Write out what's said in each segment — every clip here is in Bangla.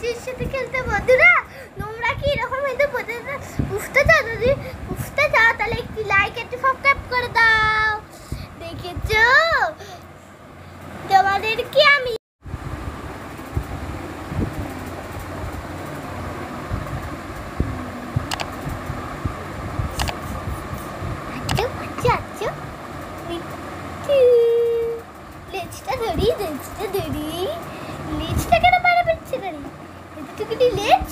মাছির সাথে খেলতে বন্ধুরা তোমরা কি এরকম হয়তো বুঝতে চাও? যদি বুঝতে চাও তাহলে একটি লাইক একটু সাবস্ক্রাইব করে দাও। দেখেছো তোমাদেরকে আমি লেজটা ধরি লেজটা কেন পারা পেচ্ছে না রে? এতটুকুনি লেজ,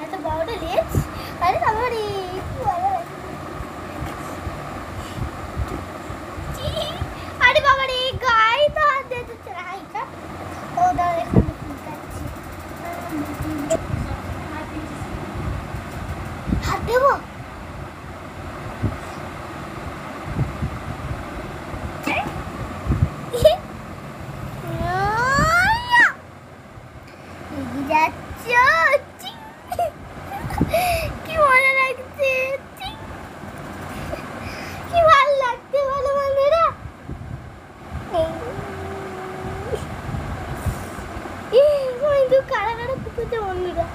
এত বড় লেজ। আরে বাবা রে, আরে বাবা রে, গায়ে তো হাত দিয়ে দিচ্ছে না। ও দাঁড়া, এখানে ফুলকাচ্ছি, হাত দেবো। কি মজা লাগছে, কি ভালো লাগছে বলো বন্ধুরা। কারা কারা কুকুরছে বন্ধুরা।